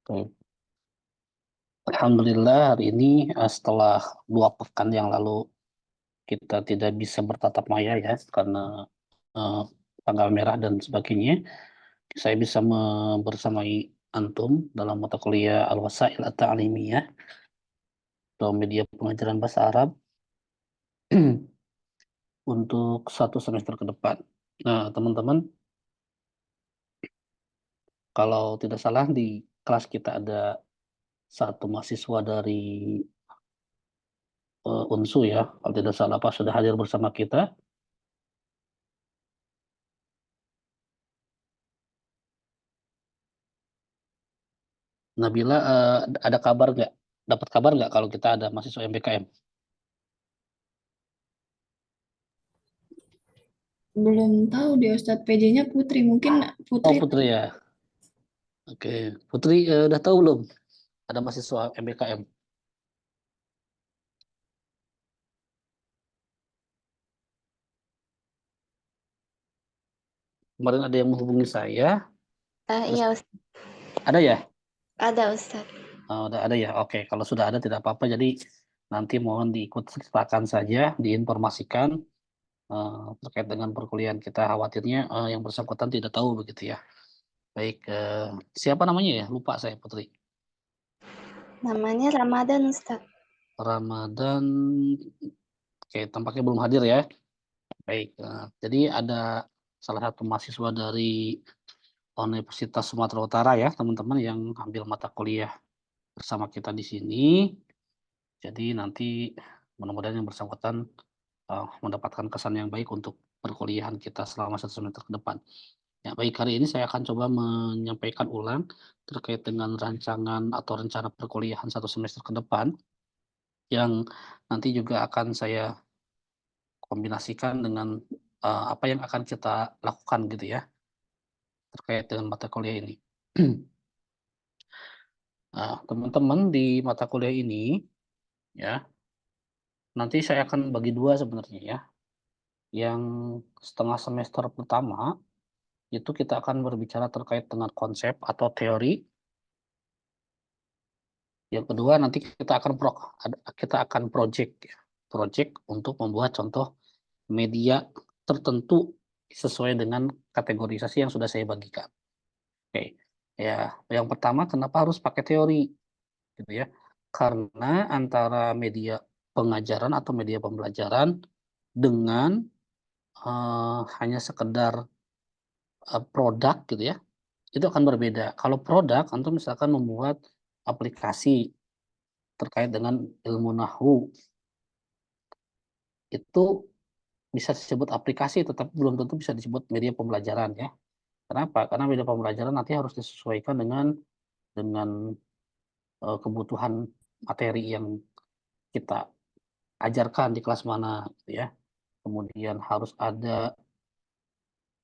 Oke. Alhamdulillah hari ini setelah 2 pekan yang lalu kita tidak bisa bertatap maya ya karena eh, tanggal merah dan sebagainya. Saya bisa bersamai antum dalam mata kuliah Al-Wasail At-Ta'limiyah atau media pengajaran bahasa Arab untuk 1 semester ke depan. Nah, teman-teman, kalau tidak salah di kelas kita ada 1 mahasiswa dari UNSU ya, kalau tidak salah Pak sudah hadir bersama kita. Nabila, ada kabar nggak? Dapat kabar nggak kalau kita ada mahasiswa MBKM? Belum tahu deh Ustadz, PJ-nya Putri. Mungkin Oh Putri Putri ya, oke. Putri udah tahu belum ada mahasiswa MBKM? Kemarin ada yang menghubungi saya, terus Iya, Ustaz. ada ya? Ada Ustaz. Oh, udah ada ya. Oke, kalau sudah ada tidak apa-apa. Jadi nanti mohon diikut sertakan saja, diinformasikan terkait dengan perkuliahan kita. Khawatirnya yang bersangkutan tidak tahu begitu ya. Baik, siapa namanya ya? Lupa saya Putri. Namanya Ramadan, Ustaz. Ramadan. Oke, tampaknya belum hadir ya. Baik, jadi ada salah satu mahasiswa dari Universitas Sumatera Utara ya, teman-teman yang ambil mata kuliah bersama kita di sini. Jadi nanti mudah-mudahan yang bersangkutan mendapatkan kesan yang baik untuk perkuliahan kita selama 1 semester ke depan. Ya, baik, hari ini saya akan coba menyampaikan ulang terkait dengan rancangan atau rencana perkuliahan 1 semester ke depan yang nanti juga akan saya kombinasikan dengan apa yang akan kita lakukan gitu ya terkait dengan mata kuliah ini. Nah, teman-teman di mata kuliah ini ya, nanti saya akan bagi dua sebenarnya ya. Yang setengah semester pertama itu kita akan berbicara terkait dengan konsep atau teori. Yang kedua nanti kita akan project ya. Project untuk membuat contoh media tertentu sesuai dengan kategorisasi yang sudah saya bagikan. Oke. Ya, yang pertama kenapa harus pakai teori gitu ya? Karena antara media pengajaran atau media pembelajaran dengan hanya sekedar produk gitu ya, itu akan berbeda. Kalau produk, antum misalkan membuat aplikasi terkait dengan ilmu nahwu, itu bisa disebut aplikasi, tetapi belum tentu bisa disebut media pembelajaran ya. Kenapa? Karena media pembelajaran nanti harus disesuaikan dengan kebutuhan materi yang kita ajarkan di kelas mana, gitu ya. Kemudian harus ada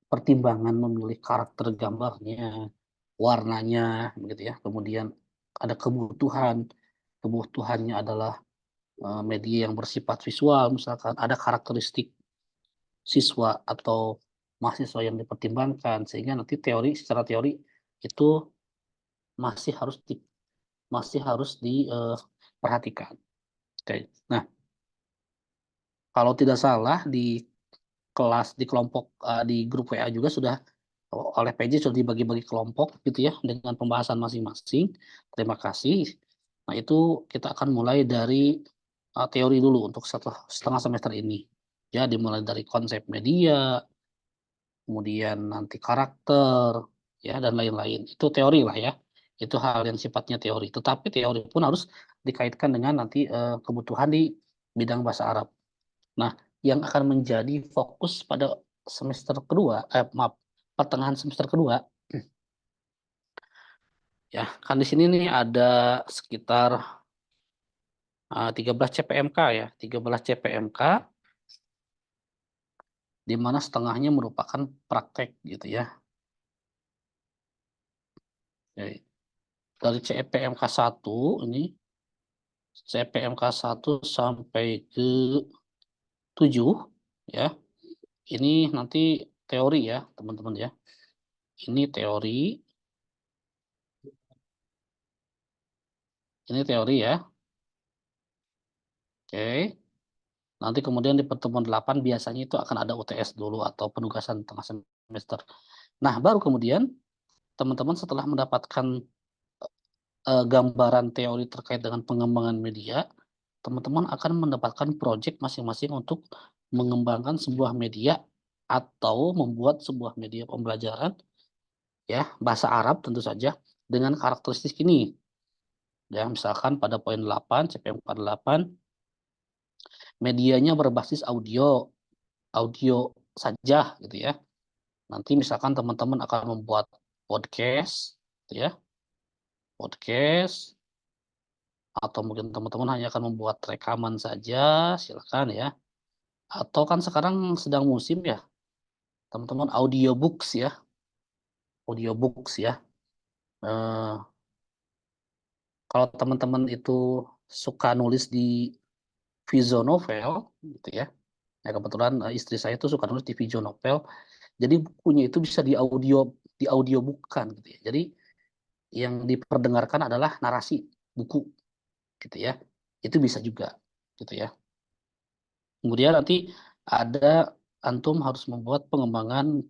pertimbangan memilih karakter gambarnya, warnanya, begitu ya. Kemudian ada kebutuhannya adalah media yang bersifat visual, misalkan ada karakteristik siswa atau mahasiswa yang dipertimbangkan, sehingga nanti secara teori itu masih harus diperhatikan. Oke. Nah, kalau tidak salah di kelompok di grup WA juga sudah oleh PJ sudah dibagi-bagi kelompok gitu ya dengan pembahasan masing-masing. Terima kasih. Nah, itu kita akan mulai dari teori dulu untuk setengah semester ini. Ya, dimulai dari konsep media, kemudian nanti karakter, ya dan lain-lain. Itu teori lah ya. Itu hal yang sifatnya teori. Tetapi teori pun harus dikaitkan dengan nanti kebutuhan di bidang bahasa Arab. Nah, yang akan menjadi fokus pada semester kedua, maaf, pertengahan semester kedua, ya kan di sini nih ada sekitar 13 CPMK ya, 13 CPMK, di mana setengahnya merupakan praktek gitu ya. Jadi, dari CPMK 1 ini, CPMK 1 sampai ke 7 ya, ini nanti teori ya teman-teman ya. Ini teori, Ini teori ya. Oke. Nanti kemudian di pertemuan 8 biasanya itu akan ada UTS dulu atau penugasan tengah semester. Nah, baru kemudian teman-teman setelah mendapatkan gambaran teori terkait dengan pengembangan media, teman-teman akan mendapatkan proyek masing-masing untuk mengembangkan sebuah media atau membuat sebuah media pembelajaran ya, bahasa Arab tentu saja dengan karakteristik ini. Ya, misalkan pada poin 8 CP48 medianya berbasis audio saja gitu ya. Nanti misalkan teman-teman akan membuat podcast gitu ya. Podcast atau mungkin teman-teman hanya akan membuat rekaman saja, silakan ya. Atau kan sekarang sedang musim ya, teman-teman audiobooks ya. Audiobooks ya. Eh, kalau teman-teman itu suka nulis di visual novel gitu ya. Ya kebetulan istri saya itu suka nulis di visual novel. Jadi bukunya itu bisa di audiobookkan gitu ya. Jadi yang diperdengarkan adalah narasi buku gitu ya. Itu bisa juga gitu ya. Kemudian nanti ada antum harus membuat pengembangan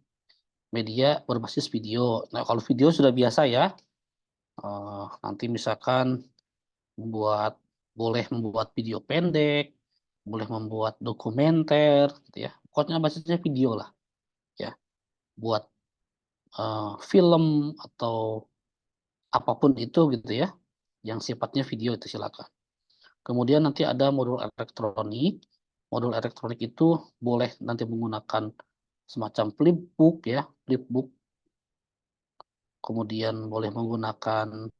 media berbasis video. Nah, kalau video sudah biasa ya. Nanti misalkan boleh membuat video pendek, boleh membuat dokumenter gitu ya. Pokoknya basisnya video lah ya. Buat film atau apapun itu gitu ya, yang sifatnya video itu silakan. Kemudian nanti ada modul elektronik. Modul elektronik itu boleh nanti menggunakan semacam flipbook ya, flipbook. Kemudian boleh menggunakan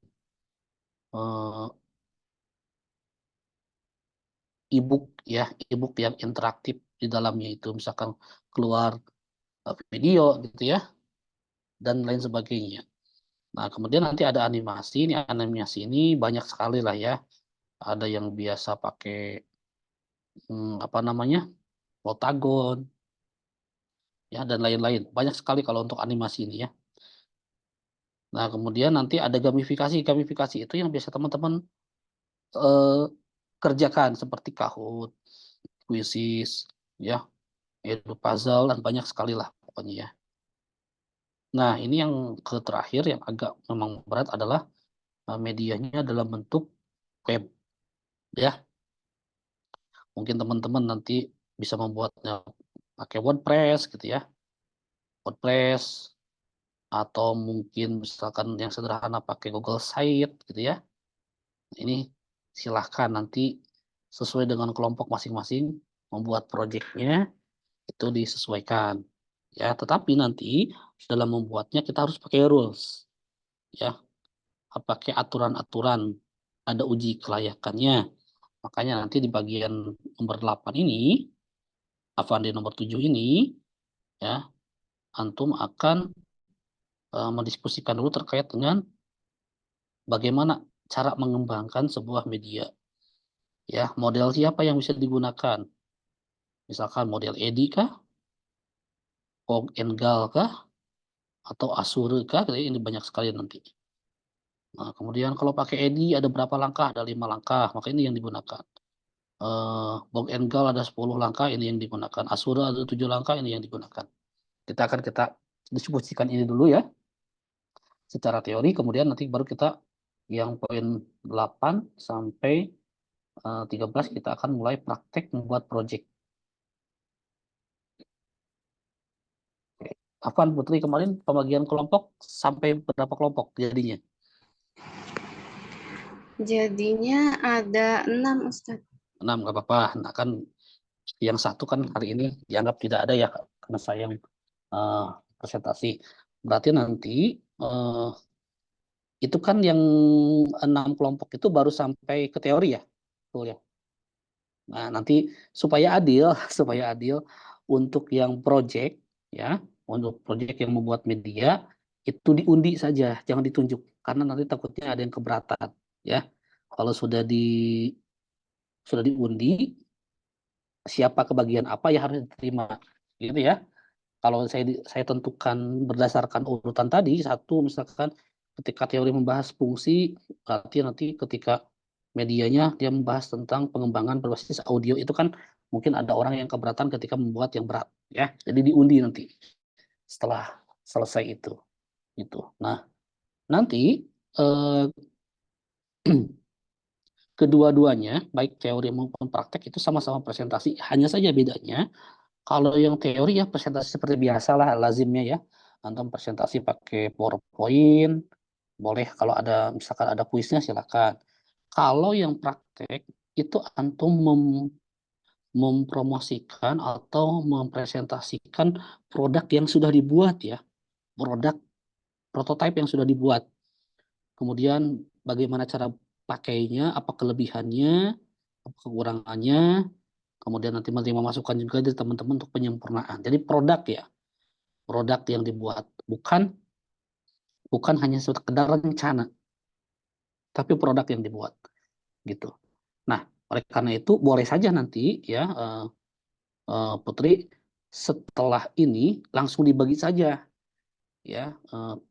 e-book ya, e-book yang interaktif di dalamnya itu misalkan keluar video gitu ya dan lain sebagainya. Nah, kemudian nanti ada animasi. Animasi ini banyak sekali lah ya. Ada yang biasa pakai apa namanya? Octagon ya dan lain-lain. Banyak sekali kalau untuk animasi ini ya. Nah, kemudian nanti ada gamifikasi. Gamifikasi itu yang biasa teman-teman eh, kerjakan seperti Kahoot, Quizzes, ya, Edu Puzzle dan banyak sekali lah pokoknya ya. Nah, ini yang terakhir yang agak memang berat adalah medianya dalam bentuk web ya. Mungkin teman-teman nanti bisa membuatnya pakai WordPress gitu ya. WordPress atau mungkin misalkan yang sederhana pakai Google Site gitu ya. Ini silahkan nanti sesuai dengan kelompok masing-masing membuat proyeknya itu disesuaikan ya. Tetapi nanti dalam membuatnya kita harus pakai rules ya, pakai aturan-aturan, ada uji kelayakannya. Makanya nanti di bagian nomor 8 ini, Avandi nomor 7 ini ya, antum akan mendiskusikan dulu terkait dengan bagaimana cara mengembangkan sebuah media. Ya, model siapa yang bisa digunakan? Misalkan model Edi kah? Pog Engal kah? Atau Asure kah? Ini banyak sekali nanti. Nah, kemudian kalau pakai Edi ada berapa langkah? Ada 5 langkah, maka ini yang digunakan. Pog Engal ada 10 langkah, ini yang digunakan. Asure ada 7 langkah, ini yang digunakan. Kita diskusikan ini dulu ya, secara teori, kemudian nanti baru kita yang poin 8 sampai 13 kita akan mulai praktek membuat project. Afwan Putri, kemarin pembagian kelompok sampai berapa kelompok jadinya? Jadinya ada 6, Ustadz. 6, nggak apa-apa. Nah kan yang satu kan hari ini dianggap tidak ada ya karena saya yang presentasi. Berarti nanti itu kan yang 6 kelompok itu baru sampai ke teori ya, betul ya. Nah nanti supaya adil, supaya adil untuk yang project ya, untuk project yang membuat media itu diundi saja, jangan ditunjuk karena nanti takutnya ada yang keberatan ya. Kalau sudah diundi, siapa kebagian apa ya harus diterima gitu ya. Kalau saya tentukan berdasarkan urutan tadi, satu misalkan ketika teori membahas fungsi, berarti nanti ketika medianya dia membahas tentang pengembangan berbasis audio. Itu kan mungkin ada orang yang keberatan ketika membuat yang berat, ya. Jadi diundi nanti setelah selesai itu, gitu. Nah, nanti kedua-duanya, baik teori maupun praktek itu sama-sama presentasi. Hanya saja bedanya, kalau yang teori ya presentasi seperti biasa lah, lazimnya ya. Antum presentasi pakai PowerPoint, boleh kalau ada misalkan ada kuisnya silakan. Kalau yang praktek itu antum mempromosikan atau mempresentasikan produk yang sudah dibuat ya, produk prototipe yang sudah dibuat. Kemudian bagaimana cara pakainya, apa kelebihannya, apa kekurangannya, kemudian nanti menerima masukan juga dari teman-teman untuk penyempurnaan. Jadi produk ya, produk yang dibuat, bukan hanya sekedar rencana, tapi produk yang dibuat gitu. Nah, oleh karena itu boleh saja nanti ya Putri setelah ini langsung dibagi saja ya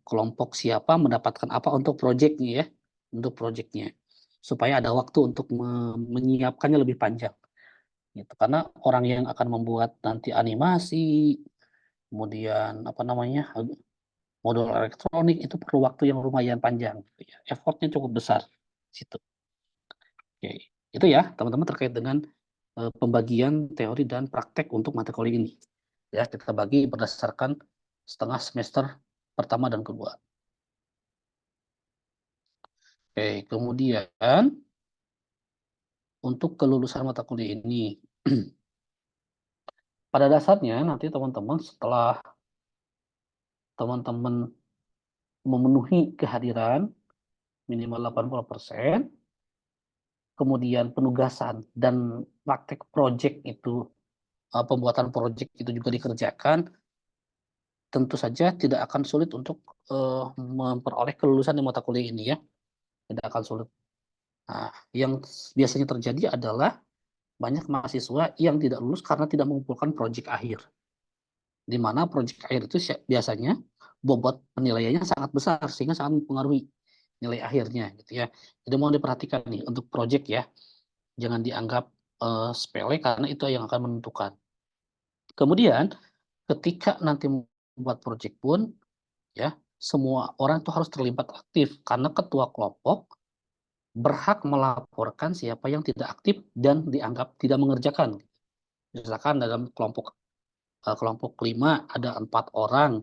kelompok siapa mendapatkan apa untuk proyeknya ya, untuk proyeknya supaya ada waktu untuk menyiapkannya lebih panjang gitu. Karena orang yang akan membuat nanti animasi, kemudian apa namanya modul elektronik itu perlu waktu yang lumayan panjang, gitu ya. Effortnya cukup besar situ. Oke, itu ya teman-teman terkait dengan pembagian teori dan praktek untuk mata kuliah ini. Ya, kita bagi berdasarkan setengah semester pertama dan kedua. Oke, kemudian untuk kelulusan mata kuliah ini, pada dasarnya nanti teman-teman setelah teman-teman memenuhi kehadiran minimal 80%, kemudian penugasan dan praktek project itu, pembuatan project itu juga dikerjakan, tentu saja tidak akan sulit untuk memperoleh kelulusan di mata kuliah ini ya, tidak akan sulit. Nah, yang biasanya terjadi adalah banyak mahasiswa yang tidak lulus karena tidak mengumpulkan project akhir. Di mana project akhir itu biasanya bobot penilaiannya sangat besar sehingga sangat mempengaruhi nilai akhirnya gitu ya. Jadi mau diperhatikan nih untuk project ya. Jangan dianggap sepele karena itu yang akan menentukan. Kemudian ketika nanti membuat project pun ya semua orang itu harus terlibat aktif karena ketua kelompok berhak melaporkan siapa yang tidak aktif dan dianggap tidak mengerjakan. Misalkan dalam kelompok 5 ada 4 orang,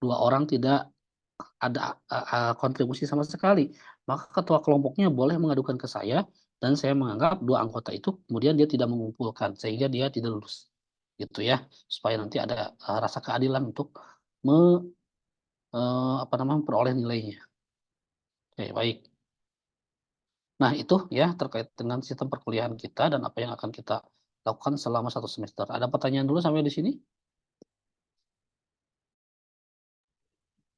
2 orang tidak ada kontribusi sama sekali, maka ketua kelompoknya boleh mengadukan ke saya dan saya menganggap 2 anggota itu kemudian dia tidak mengumpulkan sehingga dia tidak lulus. Gitu ya, supaya nanti ada rasa keadilan untuk memperoleh nilainya. Oke, baik. Nah, itu ya terkait dengan sistem perkuliahan kita dan apa yang akan kita lakukan selama 1 semester. Ada pertanyaan dulu sampai di sini?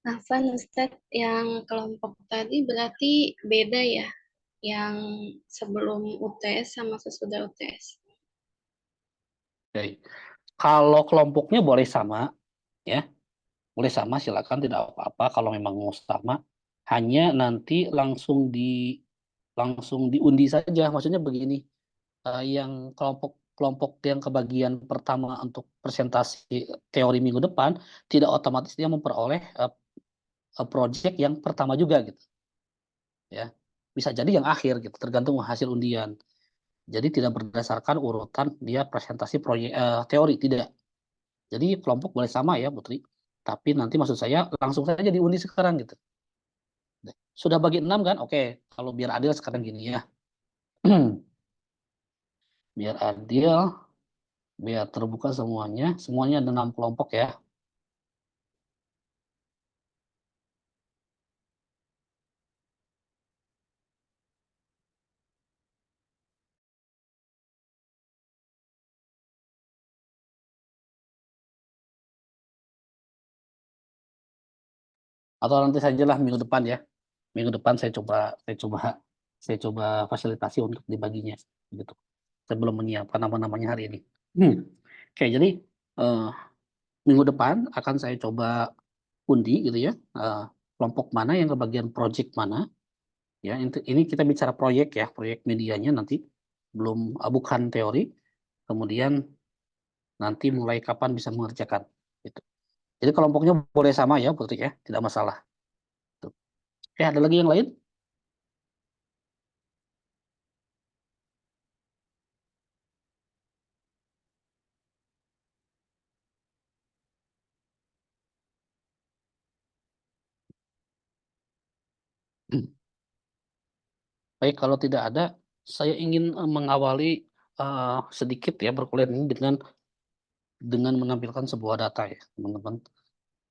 Afwan Ustadz, yang kelompok tadi berarti beda ya? Yang sebelum UTS sama sesudah UTS. Oke. Kalau kelompoknya boleh sama, ya, boleh sama, silakan tidak apa-apa. Kalau memang mau sama, hanya nanti langsung diundi saja. Maksudnya begini, yang kelompok yang kebagian pertama untuk presentasi teori minggu depan tidak otomatis dia memperoleh project yang pertama juga gitu, ya. Bisa jadi yang akhir gitu, tergantung hasil undian. Jadi tidak berdasarkan urutan dia presentasi proyek teori, tidak. Jadi kelompok boleh sama ya, Putri. Tapi nanti maksud saya langsung saja diundi sekarang gitu. Sudah bagi 6 kan? Oke, kalau biar adil sekarang gini ya. Biar adil, biar terbuka semuanya. Semuanya ada 6 kelompok ya. Atau nanti sajalah minggu depan ya. Minggu depan saya coba fasilitasi untuk dibaginya gitu. Saya belum menyiapkan nama-namanya hari ini. Oke, jadi eh, minggu depan akan saya coba undi gitu ya. Kelompok mana yang kebagian project mana. Ya, ini kita bicara proyek ya, proyek medianya nanti belum bukan teori. Kemudian nanti mulai kapan bisa mengerjakan. Gitu. Jadi kelompoknya boleh sama ya, Putri ya, tidak masalah. Tuh. Oke, ada lagi yang lain? Baik, kalau tidak ada, saya ingin mengawali sedikit ya perkuliahan ini dengan menampilkan sebuah data ya, teman-teman.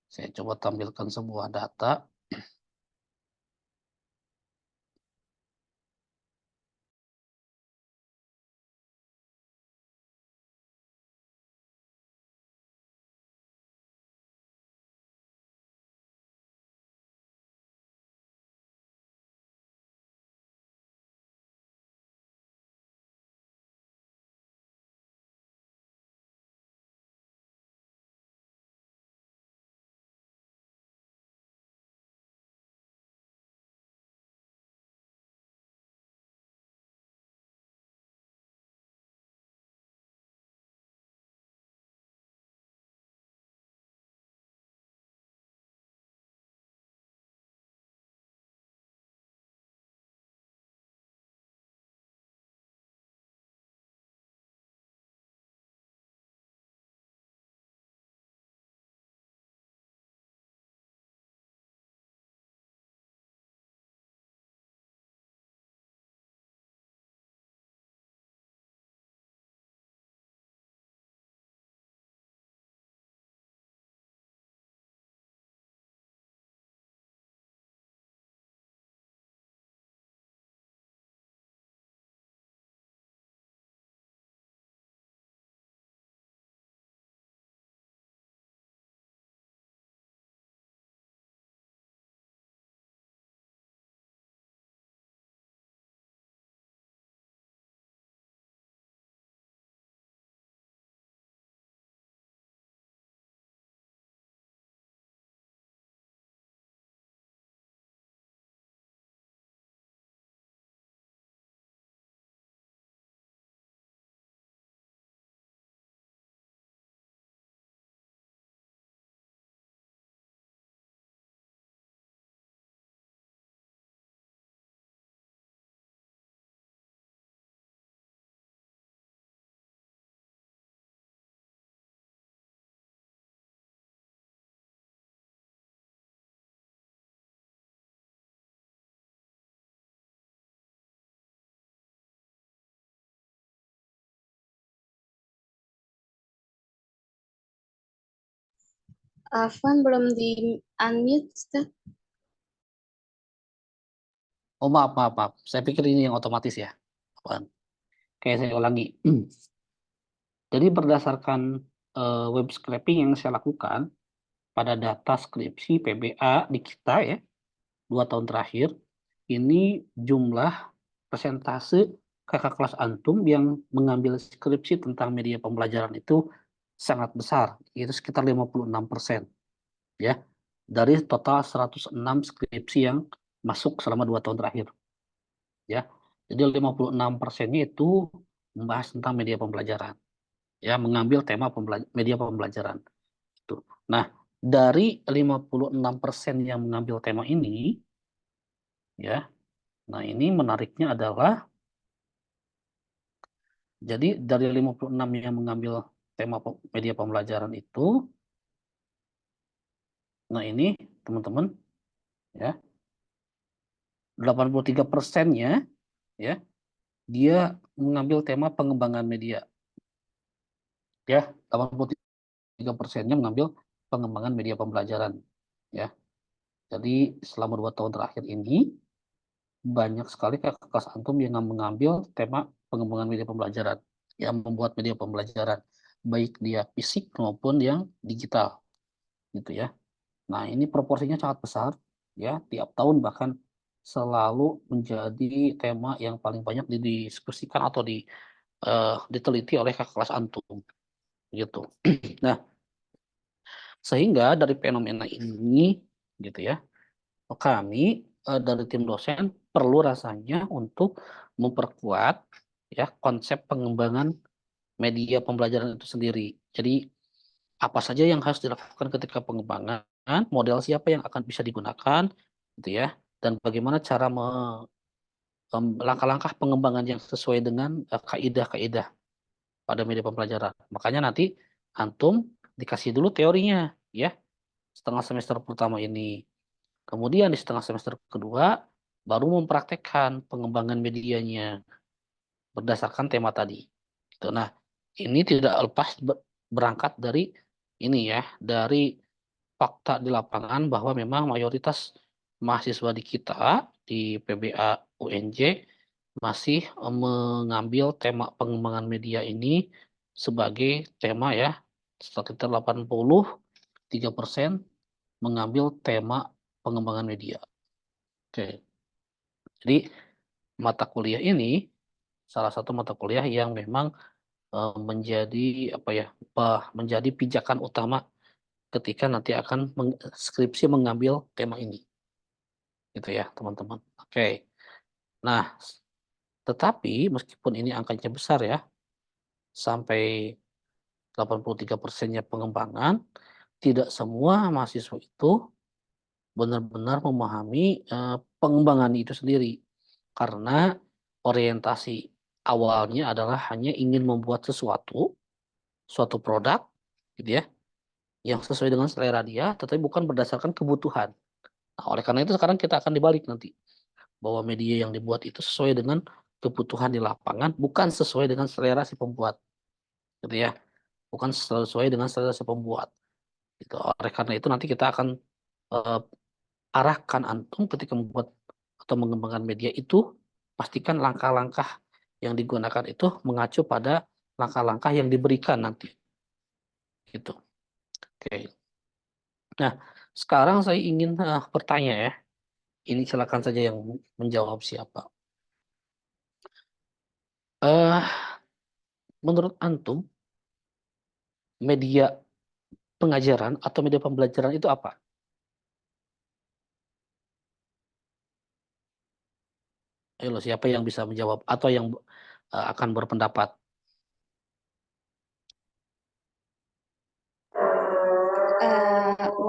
Saya coba tampilkan sebuah data. Afwan belum di unmute, Ustaz. Oh, maaf, maaf, maaf. Saya pikir ini yang otomatis ya. Apaan? Oke, saya ulangi. Jadi berdasarkan web scraping yang saya lakukan pada data skripsi PBA di kita ya, 2 tahun terakhir, ini jumlah persentase kakak kelas antum yang mengambil skripsi tentang media pembelajaran itu sangat besar, yaitu sekitar 56%. Ya, dari total 106 skripsi yang masuk selama 2 tahun terakhir. Ya, jadi 56%-nya itu membahas tentang media pembelajaran. Ya, mengambil tema media pembelajaran. Tuh. Nah, dari 56% yang mengambil tema ini, ya, nah ini menariknya adalah, jadi dari 56 yang mengambil tema media pembelajaran itu, nah ini teman-teman, ya, 83%-nya, ya, dia mengambil tema pengembangan media. Ya, 83%-nya mengambil pengembangan media pembelajaran. Ya, jadi selama 2 tahun terakhir ini, banyak sekali kakak kelas antum yang mengambil tema pengembangan media pembelajaran, yang membuat media pembelajaran, baik dia fisik maupun yang digital, gitu ya. Nah, ini proporsinya sangat besar, ya, tiap tahun bahkan selalu menjadi tema yang paling banyak didiskusikan atau diteliti oleh kakak kelas antum, gitu. Nah, sehingga dari fenomena ini, gitu ya, kami dari tim dosen perlu rasanya untuk memperkuat ya konsep pengembangan media pembelajaran itu sendiri. Jadi apa saja yang harus dilakukan ketika pengembangan, model siapa yang akan bisa digunakan, gitu ya, dan bagaimana cara langkah-langkah pengembangan yang sesuai dengan kaidah-kaidah pada media pembelajaran. Makanya nanti antum dikasih dulu teorinya, ya, setengah semester pertama ini. Kemudian di setengah semester kedua baru mempraktekkan pengembangan medianya berdasarkan tema tadi. Gitu. Nah, ini tidak lepas berangkat dari ini ya, dari fakta di lapangan bahwa memang mayoritas mahasiswa di kita di PBA UNJ masih mengambil tema pengembangan media ini sebagai tema ya, sekitar 83% mengambil tema pengembangan media. Oke. Jadi mata kuliah ini salah satu mata kuliah yang memang menjadi apa ya, menjadi pijakan utama ketika nanti akan skripsi mengambil tema ini. Gitu ya, teman-teman. Oke. Nah, tetapi meskipun ini angkanya besar ya, sampai 83%-nya pengembangan, tidak semua mahasiswa itu benar-benar memahami pengembangan itu sendiri. Karena orientasi awalnya adalah hanya ingin membuat suatu produk, gitu ya, yang sesuai dengan selera dia, tetapi bukan berdasarkan kebutuhan. Nah, oleh karena itu sekarang kita akan dibalik nanti, bahwa media yang dibuat itu sesuai dengan kebutuhan di lapangan, bukan sesuai dengan selera si pembuat, gitu ya, bukan sesuai dengan selera si pembuat. Gitu. Oleh karena itu nanti kita akan eh, arahkan antum ketika membuat atau mengembangkan media itu, pastikan langkah-langkah yang digunakan itu mengacu pada langkah-langkah yang diberikan nanti. Gitu. Oke. Nah, sekarang saya ingin bertanya ya. Ini silakan saja yang menjawab siapa. Eh, menurut antum, media pengajaran atau media pembelajaran itu apa? Ayo loh, siapa yang bisa menjawab atau yang akan berpendapat?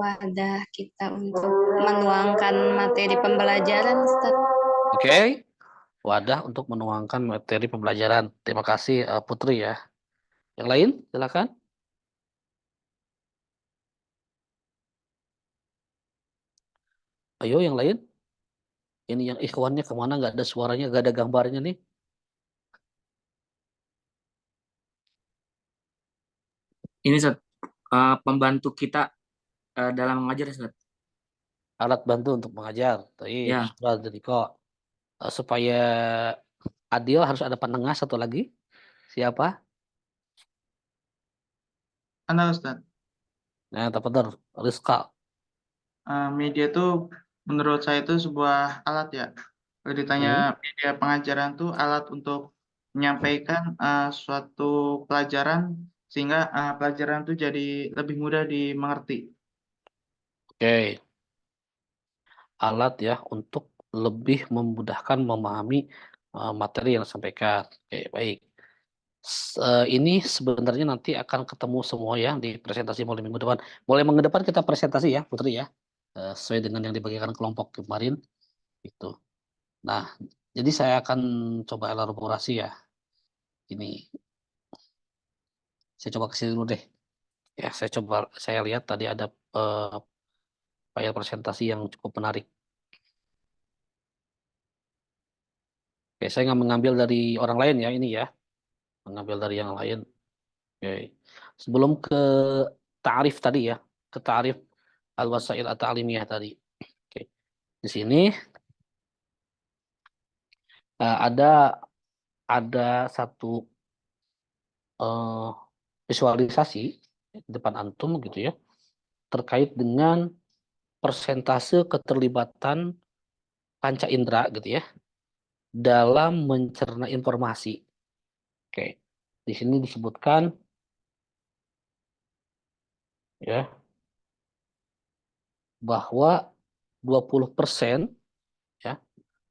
Wadah kita untuk menuangkan materi pembelajaran, Ustaz. Oke, wadah untuk menuangkan materi pembelajaran. Terima kasih Putri ya. Yang lain, silakan. Ayo yang lain. Ini yang ikhwannya kemana? Nggak ada suaranya, nggak ada gambarnya nih. Ini Ustaz, pembantu kita dalam mengajar Ustaz. Alat bantu untuk mengajar. Taib, Ya, syukran, jadi kok. Supaya adil harus ada penengah satu lagi. Siapa? Anda Ustaz, Nah, benar. Rizka. media itu menurut saya itu sebuah alat ya. Kalau ditanya Hmm, media pengajaran itu alat untuk menyampaikan suatu pelajaran sehingga pelajaran itu jadi lebih mudah dimengerti. Oke. Alat ya untuk lebih memudahkan memahami materi yang disampaikan. Oke, baik. Ini sebenarnya nanti akan ketemu semua ya di presentasi mulai minggu depan. Mulai minggu depan kita presentasi ya, Putri ya. Sesuai dengan yang dibagikan kelompok kemarin itu. Nah, jadi saya akan coba elaborasi ya. Ini saya coba kasih dulu deh. Ya, saya lihat tadi ada eh, file presentasi yang cukup menarik. Oke, saya nggak mengambil dari orang lain ya ini ya, mengambil dari yang lain. Oke. Sebelum ke ta'rif tadi ya, ke ta'rif al-wasail at-ta'limiyah tadi. Oke. Di sini ada satu eh, visualisasi di depan antum gitu ya, terkait dengan persentase keterlibatan panca indera gitu ya dalam mencerna informasi. Oke. Di sini disebutkan ya bahwa 20%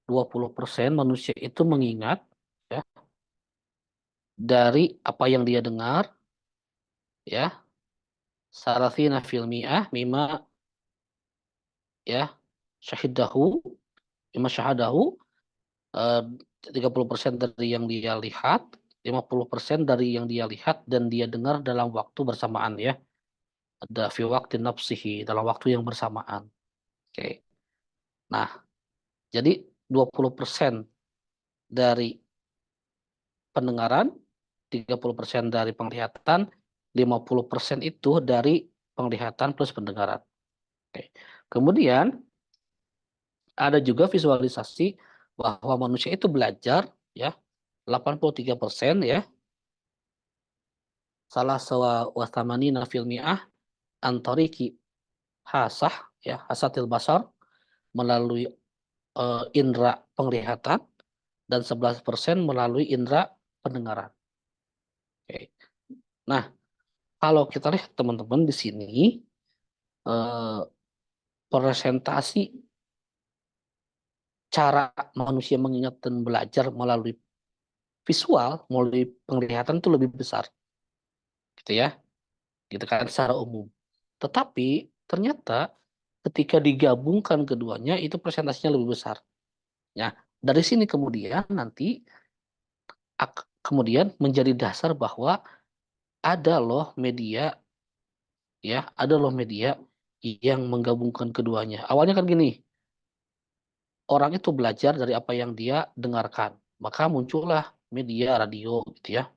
20% manusia itu mengingat ya dari apa yang dia dengar ya, salatsina fil mi'ah mimma ya syahidahu mimma syahadahu, eh, 30% dari yang dia lihat, 50% dari yang dia lihat dan dia dengar dalam waktu bersamaan ya. Ada fi waqti nafsihi, dalam waktu yang bersamaan. Oke. Nah, jadi 20% dari pendengaran, 30% dari penglihatan, 50% itu dari penglihatan plus pendengaran. Oke. Kemudian ada juga visualisasi bahwa manusia itu belajar ya 83% ya, salah wastamanina fil mi'ah antariki hasah ya, hasatil basar, melalui indera penglihatan, dan 11% melalui indera pendengaran. Oke. Nah, kalau kita lihat teman-teman di sini eh, presentasi cara manusia mengingat dan belajar melalui visual, melalui penglihatan itu lebih besar, gitu ya, gitu kan secara umum. Tetapi ternyata ketika digabungkan keduanya itu presentasinya lebih besar. Ya, dari sini kemudian nanti kemudian menjadi dasar bahwa ada loh media ya, ada loh media yang menggabungkan keduanya. Awalnya kan gini, orang itu belajar dari apa yang dia dengarkan. Maka muncullah media radio gitu ya.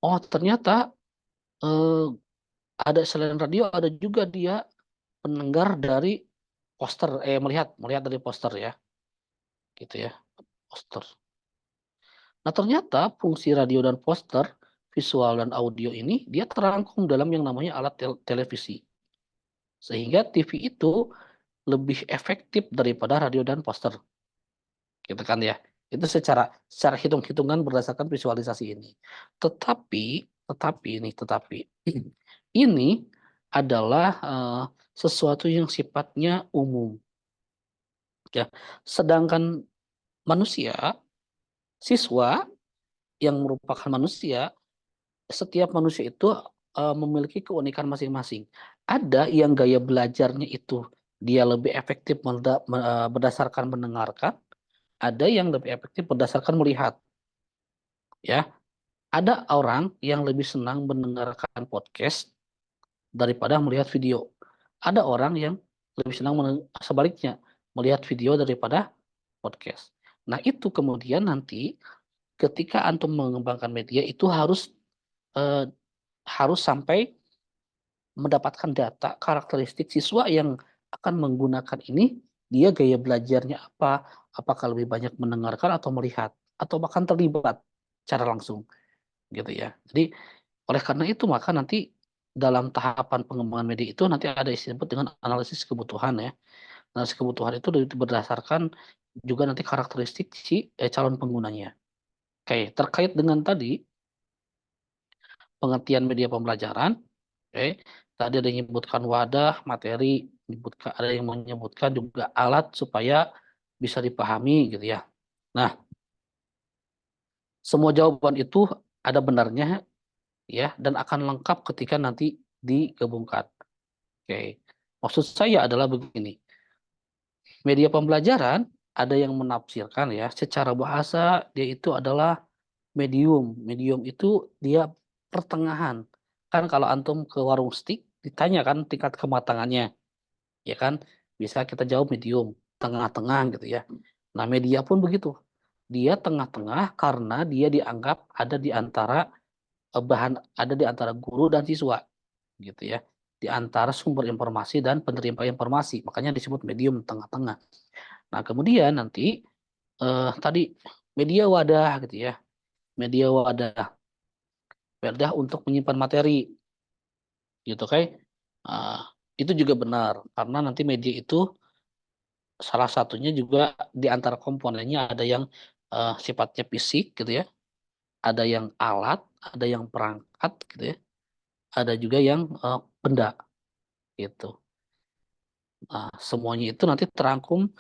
Oh, ternyata eh, ada selain radio ada juga dia pendengar dari poster, melihat melihat dari poster ya. Gitu ya, poster. Nah, ternyata fungsi radio dan poster, visual dan audio ini dia terangkum dalam yang namanya alat televisi. Sehingga TV itu lebih efektif daripada radio dan poster. Gitu kan ya. Itu secara hitung-hitungan berdasarkan visualisasi ini. Tetapi ini adalah sesuatu yang sifatnya umum ya. Sedangkan manusia, siswa yang merupakan manusia, setiap manusia itu memiliki keunikan masing-masing. Ada yang gaya belajarnya itu dia lebih efektif berdasarkan mendengarkan, ada yang lebih efektif berdasarkan melihat. Ya, ada orang yang lebih senang mendengarkan podcast daripada melihat video. Ada orang yang lebih senang sebaliknya melihat video daripada podcast. Nah, itu kemudian nanti ketika antum mengembangkan media itu eh, harus sampai mendapatkan data karakteristik siswa yang akan menggunakan ini, dia gaya belajarnya apa, apakah lebih banyak mendengarkan atau melihat, atau bahkan terlibat secara langsung, gitu ya. Jadi oleh karena itu maka nanti dalam tahapan pengembangan media itu nanti ada istilah disebut dengan analisis kebutuhan ya. Analisis kebutuhan itu berdasarkan juga nanti karakteristik si calon penggunanya. Oke, terkait dengan tadi pengertian media pembelajaran, oke, tadi ada yang menyebutkan wadah, materi, ada yang menyebutkan juga alat supaya bisa dipahami gitu ya. Nah, semua jawaban itu ada benarnya ya dan akan lengkap ketika nanti digabungkan. Oke. Maksud saya adalah begini. Media pembelajaran ada yang menafsirkan ya secara bahasa dia itu adalah medium. Medium itu dia pertengahan. Kan kalau antum ke warung steak ditanya kan tingkat kematangannya, ya kan? Bisa kita jawab medium, tengah-tengah gitu ya. Nah, media pun begitu. Dia tengah-tengah karena dia dianggap ada di antara ada di antara guru dan siswa gitu ya, di antara sumber informasi dan penerima informasi, makanya disebut medium tengah-tengah. Nah, kemudian nanti tadi media wadah gitu ya, media wadah untuk menyimpan materi gitu kan. Ah, itu juga benar karena nanti media itu salah satunya juga di antara komponennya ada yang sifatnya fisik gitu ya, ada yang alat, ada yang perangkat gitu ya, ada juga yang benda gitu. Nah, semuanya itu nanti terangkum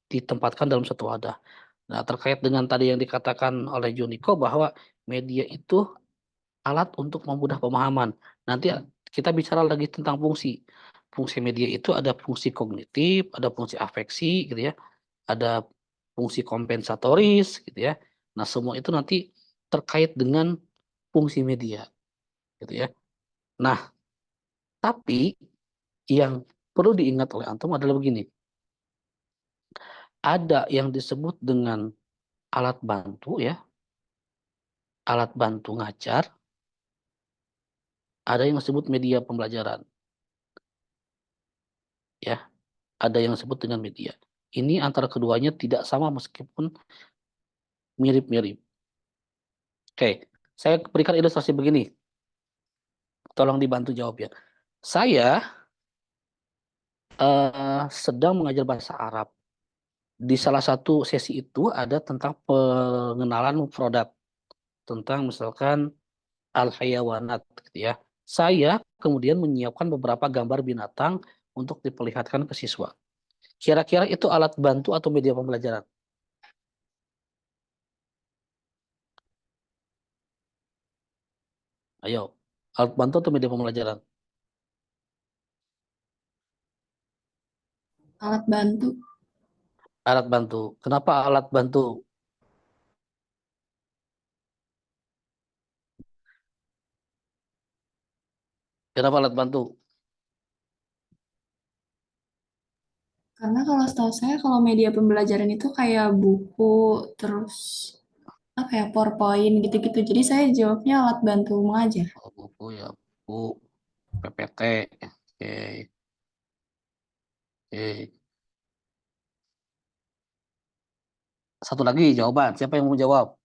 ditempatkan dalam satu wadah. Nah, terkait dengan tadi yang dikatakan oleh Juniko bahwa media itu alat untuk memudah pemahaman. Nanti kita bicara lagi tentang fungsi. Fungsi media itu ada fungsi kognitif, ada fungsi afeksi, gitu ya, ada fungsi kompensatoris, gitu ya. Nah, semua itu nanti terkait dengan fungsi media, gitu ya. Nah, tapi yang perlu diingat oleh antum adalah begini. Ada yang disebut dengan alat bantu ya, alat bantu ngajar, ada yang disebut media pembelajaran ya, ada yang disebut dengan media. Ini antara keduanya tidak sama meskipun mirip-mirip. Oke, saya berikan ilustrasi begini. Tolong dibantu jawab ya. Saya sedang mengajar bahasa Arab. Di salah satu sesi itu ada tentang pengenalan mufradat, tentang misalkan al-hayawanat gitu ya. Saya kemudian menyiapkan beberapa gambar binatang untuk diperlihatkan ke siswa. Kira-kira itu alat bantu atau media pembelajaran? Ayo, alat bantu atau media pembelajaran? Alat bantu. Alat bantu. Kenapa alat bantu? Kenapa alat bantu? Karena kalau setahu saya kalau media pembelajaran itu kayak buku, terus apa ya, PowerPoint gitu-gitu. Jadi saya jawabnya alat bantu mengajar. Oh, buku ya, buku, PPT. Oke, oke. Satu lagi jawaban. Siapa yang mau jawab?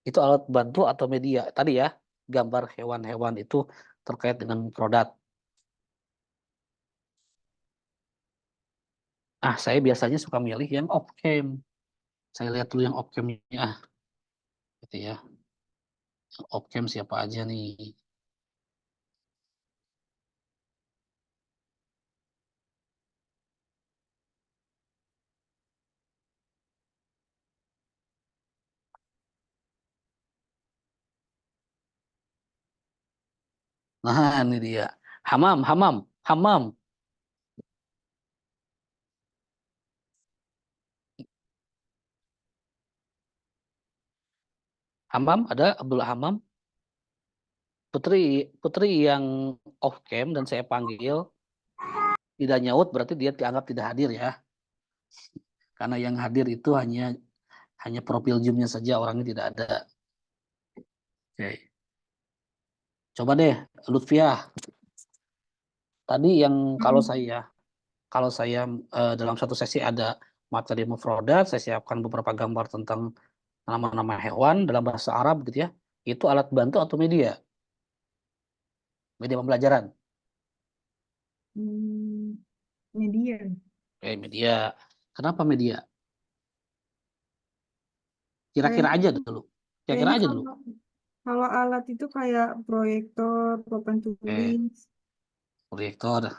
Itu alat bantu atau media? Tadi ya, gambar hewan-hewan itu terkait dengan produk. Saya biasanya suka milih yang off-cam. Saya lihat dulu yang off-camnya. Gitu ya. Yang off-cam siapa aja nih? Nah, ini dia. Hamam, Hamam, Hamam. Hamam, ada Abdullah Hamam. Putri, Putri yang off-cam dan saya panggil tidak nyaut berarti dia dianggap tidak hadir ya. Karena yang hadir itu hanya profil Zoom-nya saja, orangnya tidak ada. Oke. Coba deh, Lutfiah. Tadi yang kalau saya dalam satu sesi ada materi mufrodat, saya siapkan beberapa gambar tentang nama-nama hewan dalam bahasa Arab gitu ya. Itu alat bantu atau media? Media pembelajaran. Media. Oke, media. Kenapa media? Kira-kira Kayaknya aja dulu. Kira-kira kayaknya aja dulu. kalau alat itu kayak proyektor, papan Oke, tulis. proyektor.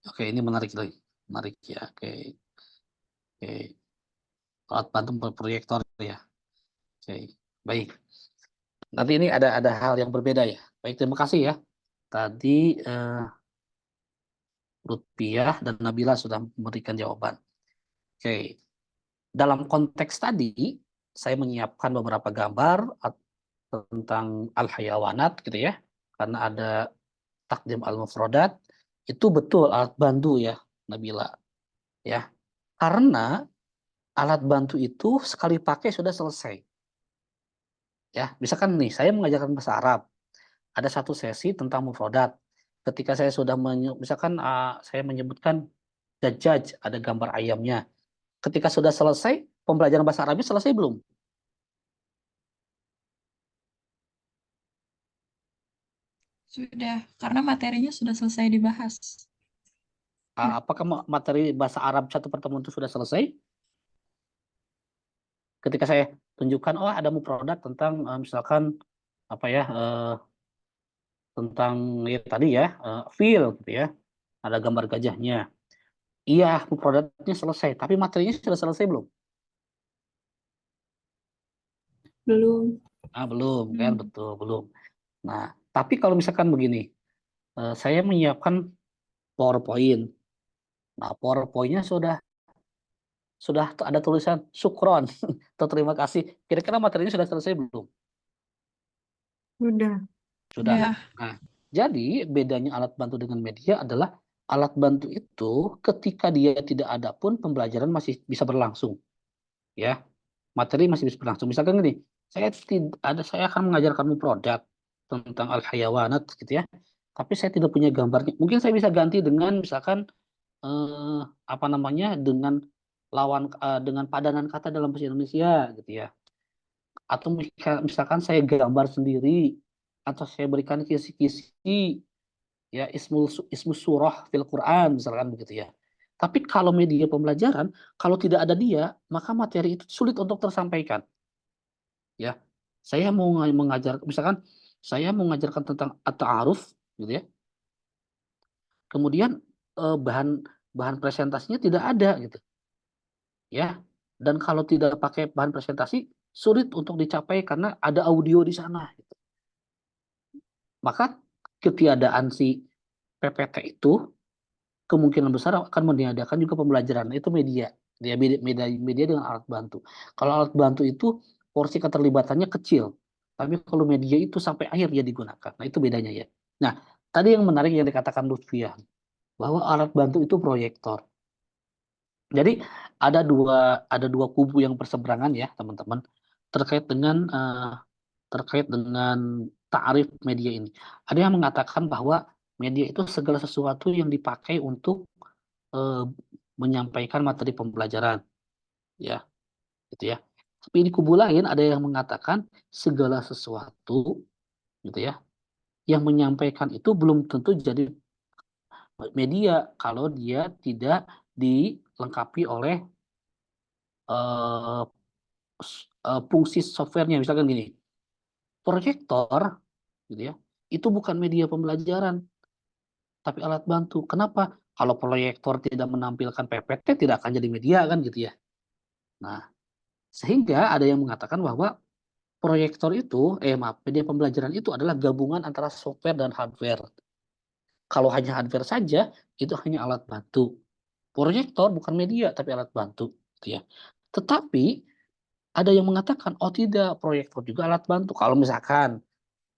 Oke, ini menarik lagi. Menarik ya. Oke, oke. Alat bantu proyektor ya. Oke, baik. Nanti ini ada hal yang berbeda ya. Baik, terima kasih ya. Tadi Lutfiah dan Nabila sudah memberikan jawaban. Oke, dalam konteks tadi saya menyiapkan beberapa gambar tentang al-hayawanat gitu ya. Karena ada takdim al-mufradat, itu betul alat bantu ya, Nabila. Ya, karena alat bantu itu sekali pakai sudah selesai. Ya, misalkan nih, saya mengajarkan bahasa Arab. Ada satu sesi tentang mufradat. Ketika saya sudah misalkan saya menyebutkan dajjaj, ada gambar ayamnya. Ketika sudah selesai, pembelajaran bahasa Arabnya selesai belum? Sudah, karena materinya sudah selesai dibahas. Apakah materi bahasa Arab satu pertemuan itu sudah selesai? Ketika saya tunjukkan, oh ada mufradat tentang misalkan apa ya, tentang ya tadi ya, feel gitu ya, ada gambar gajahnya. Iya, produknya selesai, tapi materinya sudah selesai belum? Belum. Belum, kan? Betul, belum. Nah, tapi kalau misalkan begini, saya menyiapkan PowerPoint. Nah, PowerPoint-nya sudah ada tulisan syukron atau terima kasih. Kira-kira materinya sudah selesai belum? Sudah. Sudah. Ya. Nah, jadi bedanya alat bantu dengan media adalah alat bantu itu ketika dia tidak ada pun pembelajaran masih bisa berlangsung, ya. Materi masih bisa berlangsung. Misalkan gini, saya akan mengajarkanmu produk tentang al-hayawanat gitu ya. Tapi saya tidak punya gambarnya. Mungkin saya bisa ganti dengan misalkan apa namanya dengan padanan kata dalam bahasa Indonesia gitu ya. Atau misalkan saya gambar sendiri atau saya berikan kisi-kisi ya ismu surah fil Quran misalkan begitu ya. Tapi kalau media pembelajaran, kalau tidak ada dia, maka materi itu sulit untuk tersampaikan. Ya, saya mau mengajar, misalkan saya mau mengajarkan tentang at-ta'aruf, gitu ya. Kemudian bahan bahan presentasinya tidak ada, gitu. Ya, dan kalau tidak pakai bahan presentasi, sulit untuk dicapai karena ada audio di sana. Gitu. Maka ketiadaan si PPT itu kemungkinan besar akan meniadakan juga pembelajaran. Itu media. Dia media dengan alat bantu. Kalau alat bantu itu porsi keterlibatannya kecil. Tapi kalau media itu sampai akhir dia digunakan. Nah, itu bedanya ya. Nah, tadi yang menarik yang dikatakan Lutfiah bahwa alat bantu itu proyektor. Jadi ada dua kubu yang berseberangan ya, teman-teman, terkait dengan ta'arif media ini. Ada yang mengatakan bahwa media itu segala sesuatu yang dipakai untuk eh, menyampaikan materi pembelajaran, ya, gitu ya. Tapi di kubu lain ada yang mengatakan segala sesuatu, gitu ya, yang menyampaikan itu belum tentu jadi media kalau dia tidak dilengkapi oleh eh, fungsi softwarenya. Misalkan gini, proyektor, gitu ya, itu bukan media pembelajaran, tapi alat bantu. Kenapa? Kalau proyektor tidak menampilkan PPT, tidak akan jadi media kan gitu ya. Nah, sehingga ada yang mengatakan bahwa proyektor itu, media pembelajaran itu adalah gabungan antara software dan hardware. Kalau hanya hardware saja, itu hanya alat bantu. Proyektor bukan media, tapi alat bantu. Gitu ya. Tetapi ada yang mengatakan, oh tidak, proyektor juga alat bantu. Kalau misalkan,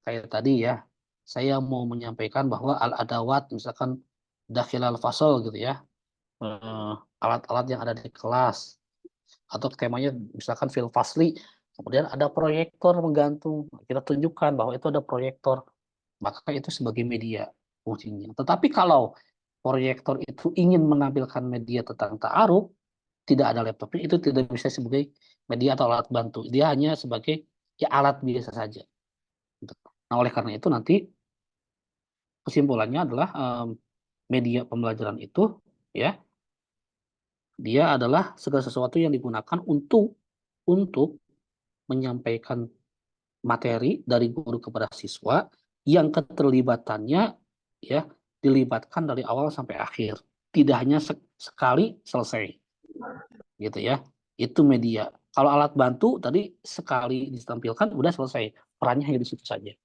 kayak tadi ya, saya mau menyampaikan bahwa al-adawat, misalkan dakhil al-fasal gitu ya, alat-alat yang ada di kelas, atau temanya misalkan fil fasli, kemudian ada proyektor menggantung, kita tunjukkan bahwa itu ada proyektor, maka itu sebagai media fungsinya. Tetapi kalau proyektor itu ingin menampilkan media tentang ta'aruf, tidak ada laptopnya, itu tidak bisa sebagai media atau alat bantu, dia hanya sebagai ya alat biasa saja. Nah, oleh karena itu nanti kesimpulannya adalah media pembelajaran itu ya dia adalah segala sesuatu yang digunakan untuk menyampaikan materi dari guru kepada siswa yang keterlibatannya ya dilibatkan dari awal sampai akhir, tidak hanya sekali selesai, gitu ya. Itu media. Kalau alat bantu tadi sekali ditampilkan udah selesai, perannya hanya di situ saja.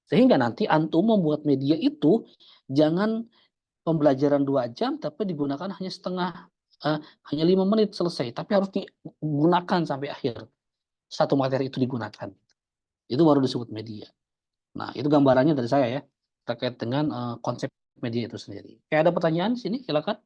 Sehingga nanti antum membuat media itu jangan pembelajaran 2 jam tapi digunakan hanya hanya 5 menit selesai, tapi harus digunakan sampai akhir. Satu materi itu digunakan. Itu baru disebut media. Nah, itu gambarannya dari saya ya, terkait dengan konsep media itu sendiri. Kayak ada pertanyaan di sini, silakan.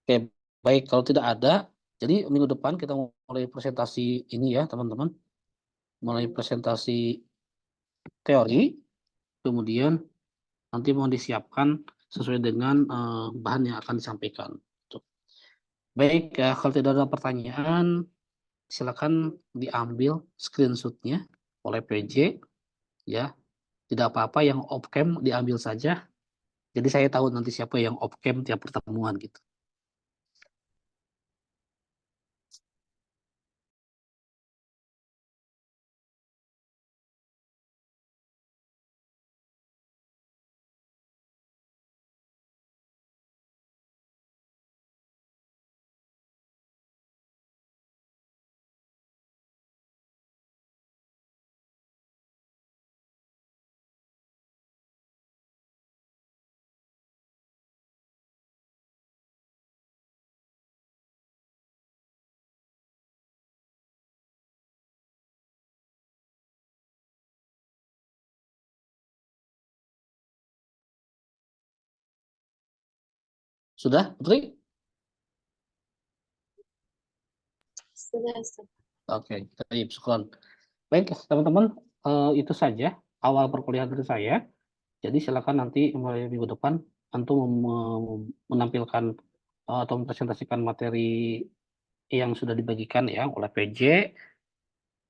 Oke, baik. Kalau tidak ada, jadi minggu depan kita mulai presentasi ini ya, teman-teman. Mulai presentasi teori, kemudian nanti mau disiapkan sesuai dengan bahan yang akan disampaikan. Baik, kalau tidak ada pertanyaan, silakan diambil screenshotnya oleh PJ, ya. Tidak apa-apa yang off cam diambil saja. Jadi saya tahu nanti siapa yang off cam tiap pertemuan gitu. Sudah, Putri? Sudah, Ustaz. Oke, baik, syukron. Baik, teman-teman, itu saja awal perkuliahan dari saya. Jadi silakan nanti mulai minggu depan antum menampilkan atau mempresentasikan materi yang sudah dibagikan ya oleh PJ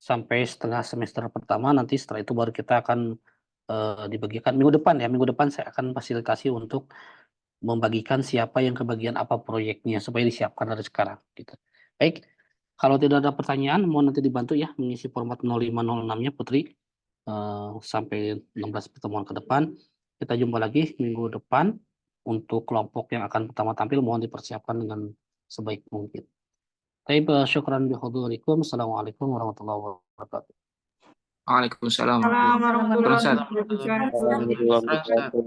sampai setengah semester pertama. Nanti setelah itu baru kita akan dibagikan minggu depan ya. Minggu depan saya akan fasilitasi untuk membagikan siapa yang kebagian apa proyeknya supaya disiapkan dari sekarang gitu. Baik, kalau tidak ada pertanyaan, mohon nanti dibantu ya mengisi format 0506-nya Putri sampai 16 pertemuan ke depan. Kita jumpa lagi minggu depan untuk kelompok yang akan pertama tampil, mohon dipersiapkan dengan sebaik mungkin. Baik, syukran bihudurikum. Assalamualaikum warahmatullahi wabarakatuh. Waalaikumsalam. Assalamualaikum warahmatullahi Ustaz. wabarakatuh. Waalaikumsalam.